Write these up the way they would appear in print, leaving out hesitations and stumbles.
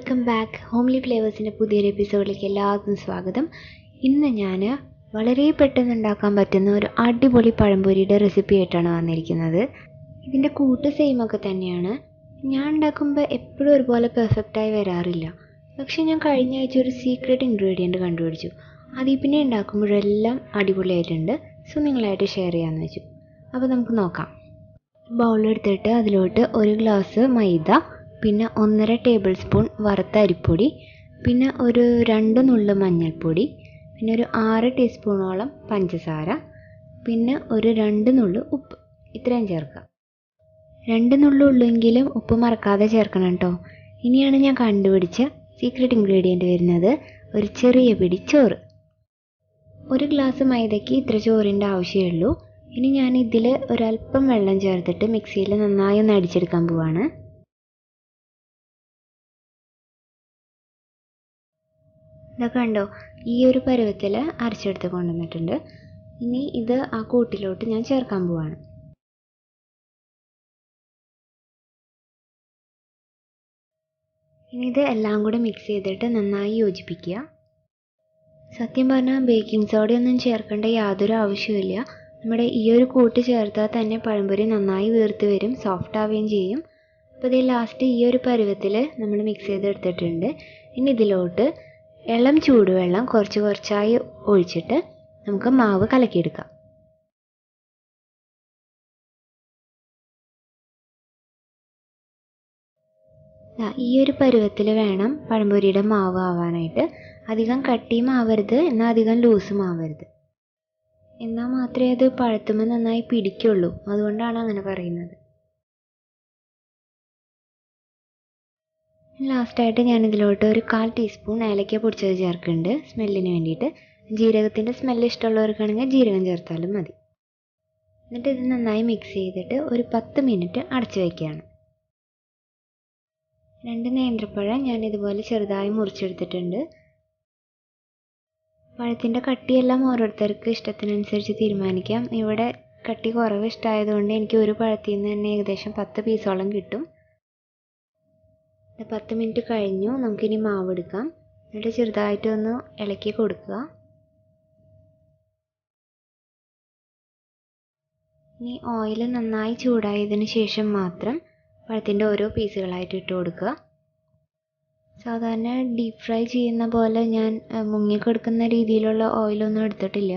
Welcome back. Homely ഫ്ലേവേഴ്സിൻ്റെ പുതിയൊരു എപ്പിസോഡിലേക്ക് എല്ലാവർക്കും സ്വാഗതം. ഇന്ന് ഞാൻ വളരെ പെട്ടെന്ന് ഉണ്ടാക്കാൻ പറ്റുന്ന ഒരു അടിപൊളി പഴംപൊരിയുടെ റെസിപ്പി ആയിട്ടാണ് വന്നിരിക്കുന്നത്. ഇതിൻ്റെ കൂട്ട് സെയിമൊക്കെ തന്നെയാണ്. ഞാൻ ഉണ്ടാക്കുമ്പോൾ എപ്പോഴും ഒരുപോലെ പെർഫെക്റ്റായി വരാറില്ല. പക്ഷേ ഞാൻ കഴിഞ്ഞ ആഴ്ച ഒരു സീക്രട്ട് ഇൻഗ്രീഡിയൻറ്റ് കണ്ടുപിടിച്ചു. അതിൽ പിന്നെ ഉണ്ടാക്കുമ്പോഴെല്ലാം അടിപൊളിയായിട്ടുണ്ട്. സോ നിങ്ങളായിട്ട് ഷെയർ ചെയ്യാമെന്ന് വെച്ചു. അപ്പോൾ നമുക്ക് നോക്കാം. ബൗളെടുത്തിട്ട് അതിലോട്ട് 1 ഗ്ലാസ് മൈദ, പിന്നെ 1.5 ടേബിൾ സ്പൂൺ വറുത്ത അരിപ്പൊടി, പിന്നെ ഒരു 2 നുള്ള് മഞ്ഞൾപ്പൊടി, പിന്നെ ഒരു 6 ടീസ്പൂണോളം പഞ്ചസാര, പിന്നെ ഒരു 2 നുള്ള് ഉപ്പ്. ഇത്രയും ചേർക്കാം. 2 നുള്ള് ഉള്ളെങ്കിലും ഉപ്പ് മറക്കാതെ ചേർക്കണം കേട്ടോ. ഇനിയാണ് ഞാൻ കണ്ടുപിടിച്ച സീക്രട്ട് ഇൻഗ്രീഡിയൻറ്റ് വരുന്നത്, ഒരു ചെറിയ പിടി ചോറ്. 1 ഗ്ലാസ് മൈദയ്ക്ക് ഇത്ര ചോറിൻ്റെ ആവശ്യമേ. ഇനി ഞാൻ ഇതിൽ ഒരല്പം വെള്ളം ചേർത്തിട്ട് മിക്സിയിൽ നന്നായി ഒന്ന് അടിച്ചെടുക്കാൻ പോവാണ്. ഇതൊക്കെ കണ്ടോ, ഈ ഒരു പരുവത്തിൽ അരച്ചെടുത്ത് കൊണ്ടുവന്നിട്ടുണ്ട്. ഇനി ഇത് ആ കൂട്ടിലോട്ട് ഞാൻ ചേർക്കാൻ പോവാണ്. ഇനി ഇത് എല്ലാം കൂടെ മിക്സ് ചെയ്തിട്ട് നന്നായി യോജിപ്പിക്കുക. സത്യം പറഞ്ഞാൽ ബേക്കിംഗ് സോഡയൊന്നും ചേർക്കേണ്ട യാതൊരു ആവശ്യമില്ല. നമ്മുടെ ഈ ഒരു കൂട്ട് ചേർത്താൽ തന്നെ പഴംപൊരി നന്നായി വീർത്ത് വരും, സോഫ്റ്റ് ആവുകയും ചെയ്യും. അപ്പോൾ ഇത് ലാസ്റ്റ് ഈ ഒരു പരുവത്തിൽ നമ്മൾ മിക്സ് ചെയ്തെടുത്തിട്ടുണ്ട്. ഇനി ഇതിലോട്ട് ഇളം ചൂടുവെള്ളം കുറച്ച് കുറച്ചായി ഒഴിച്ചിട്ട് നമുക്ക് മാവ് കലക്കിയെടുക്കാം. ഈ ഒരു പരുവത്തിൽ വേണം പഴംപൊരിയുടെ മാവ് ആവാനായിട്ട്. അധികം കട്ടിയും ആവരുത്, എന്നാൽ അധികം ലൂസും ആവരുത്. എന്നാൽ മാത്രമേ അത് പഴത്തുമ്പോൾ നന്നായി പിടിക്കുള്ളൂ. അതുകൊണ്ടാണ് അങ്ങനെ പറയുന്നത്. ലാസ്റ്റായിട്ട് ഞാൻ ഇതിലോട്ട് ഒരു 1/4 ടീസ്പൂൺ ഏലക്ക പൊടിച്ചത് ചേർക്കുന്നുണ്ട്, സ്മെല്ലിന് വേണ്ടിയിട്ട്. ജീരകത്തിൻ്റെ സ്മെല്ല് ഇഷ്ടമുള്ളവർക്കാണെങ്കിൽ ജീരകം ചേർത്താലും മതി. എന്നിട്ട് ഇത് നന്നായി മിക്സ് ചെയ്തിട്ട് ഒരു 10 മിനിറ്റ് അടച്ചു വയ്ക്കുകയാണ്. 2 നേന്ത്രപ്പഴം ഞാൻ ഇതുപോലെ ചെറുതായി മുറിച്ചെടുത്തിട്ടുണ്ട്. പഴത്തിൻ്റെ കട്ടിയെല്ലാം ഓരോരുത്തർക്ക് ഇഷ്ടത്തിനനുസരിച്ച് തീരുമാനിക്കാം. ഇവിടെ കട്ടി കുറവ് ഇഷ്ടമായതുകൊണ്ട് എനിക്ക് ഒരു പഴത്തിൽ നിന്ന് തന്നെ ഏകദേശം 10 പീസോളം കിട്ടും. 10 മിനിറ്റ് കഴിഞ്ഞു. നമുക്കിനി മാവ് എടുക്കാം. എന്നിട്ട് ചെറുതായിട്ടൊന്ന് ഇളക്കി കൊടുക്കുക. ഇനി ഓയിൽ നന്നായി ചൂടായതിന് ശേഷം മാത്രം പഴത്തിൻ്റെ ഓരോ പീസുകളായിട്ട് ഇട്ട് കൊടുക്കുക. സാധാരണ ഡീപ്പ് ഫ്രൈ ചെയ്യുന്ന പോലെ ഞാൻ മുങ്ങിക്കൊടുക്കുന്ന രീതിയിലുള്ള ഓയിലൊന്നും എടുത്തിട്ടില്ല.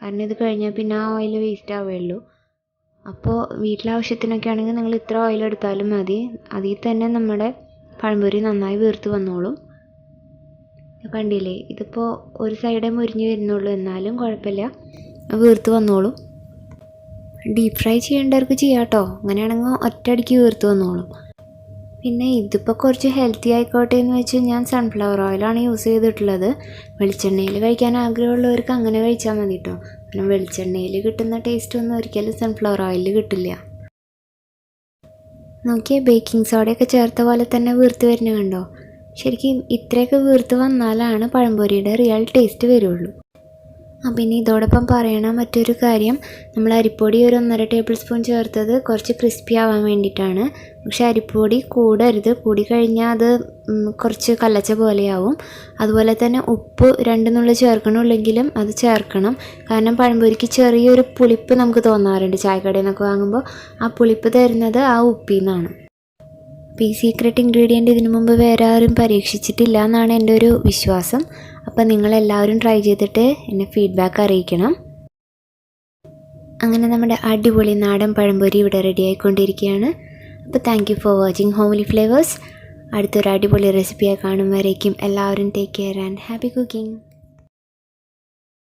കാരണം ഇത് കഴിഞ്ഞാൽ പിന്നെ ആ ഓയിൽ വേസ്റ്റ് ആവുകയുള്ളൂ. അപ്പോൾ വീട്ടിലാവശ്യത്തിനൊക്കെ ആണെങ്കിൽ നിങ്ങൾ ഇത്ര ഓയിൽ എടുത്താലും മതി. അതിൽ തന്നെ നമ്മുടെ പഴംപൊരി നന്നായി വീർത്ത് വന്നോളും. കണ്ടില്ലേ, ഇതിപ്പോൾ ഒരു സൈഡേ മുരിഞ്ഞ് വരുന്നുള്ളൂ, എന്നാലും കുഴപ്പമില്ല, വീർത്ത് വന്നോളും. ഡീപ്പ് ഫ്രൈ ചെയ്യേണ്ടവർക്ക് ചെയ്യാം കേട്ടോ. അങ്ങനെയാണെങ്കിൽ ഒറ്റയടിക്ക് വീർത്ത് വന്നോളും. പിന്നെ ഇതിപ്പോൾ കുറച്ച് ഹെൽത്തി ആയിക്കോട്ടെ എന്ന് വെച്ച് ഞാൻ സൺഫ്ലവർ ഓയിലാണ് യൂസ് ചെയ്തിട്ടുള്ളത്. വെളിച്ചെണ്ണയിൽ കഴിക്കാൻ ആഗ്രഹമുള്ളവർക്ക് അങ്ങനെ കഴിച്ചാൽ മതി കേട്ടോ. കാരണം വെളിച്ചെണ്ണയിൽ കിട്ടുന്ന ടേസ്റ്റ് ഒന്നും ഒരിക്കലും സൺഫ്ലവർ ഓയിലിൽ കിട്ടില്ല. നോക്കിയേ, ബേക്കിംഗ് സോഡയൊക്കെ ചേർത്ത പോലെ തന്നെ വീർത്ത് വരുന്ന കണ്ടോ. ശരിക്കും ഇത്രയൊക്കെ വീർത്ത് വന്നാലാണ് പഴംപൊരിയുടെ റിയൽ ടേസ്റ്റ് വരുള്ളൂ. പിന്നെ ഇതോടൊപ്പം പറയണ മറ്റൊരു കാര്യം, നമ്മൾ അരിപ്പൊടി ഒരു 1.5 ടേബിൾ സ്പൂൺ ചേർത്തത് കുറച്ച് ക്രിസ്പി ആവാൻ വേണ്ടിയിട്ടാണ്. പക്ഷേ അരിപ്പൊടി കൂടരുത്, കൂടിക്കഴിഞ്ഞാൽ അത് കുറച്ച് കല്ലച്ച പോലെയാവും. അതുപോലെ തന്നെ ഉപ്പ് 2 നുള്ള് ചേർക്കണമില്ലെങ്കിലും അത് ചേർക്കണം. കാരണം പഴംപൊരിക്ക് ചെറിയൊരു പുളിപ്പ് നമുക്ക് തോന്നാറുണ്ട് ചായക്കടയിൽ നിന്നൊക്കെ വാങ്ങുമ്പോൾ. ആ പുളിപ്പ് തരുന്നത് ആ ഉപ്പിൽ നിന്നാണ്. അപ്പോൾ ഈ സീക്രട്ട് ഇൻഗ്രീഡിയൻറ്റ് ഇതിനു മുമ്പ് വേറെ ആരും പരീക്ഷിച്ചിട്ടില്ല എന്നാണ് എൻ്റെ ഒരു വിശ്വാസം. അപ്പോൾ നിങ്ങളെല്ലാവരും ട്രൈ ചെയ്തിട്ട് എന്നെ ഫീഡ്ബാക്ക് അറിയിക്കണം. അങ്ങനെ നമ്മുടെ അടിപൊളി നാടൻ പഴംപൊരി ഇവിടെ റെഡി ആയിക്കൊണ്ടിരിക്കുകയാണ്. അപ്പോൾ thank you for watching homely flavours. അടുത്തൊരു അടിപൊളി റെസിപ്പിയായി കാണും വരേക്കും എല്ലാവരും take care and happy cooking.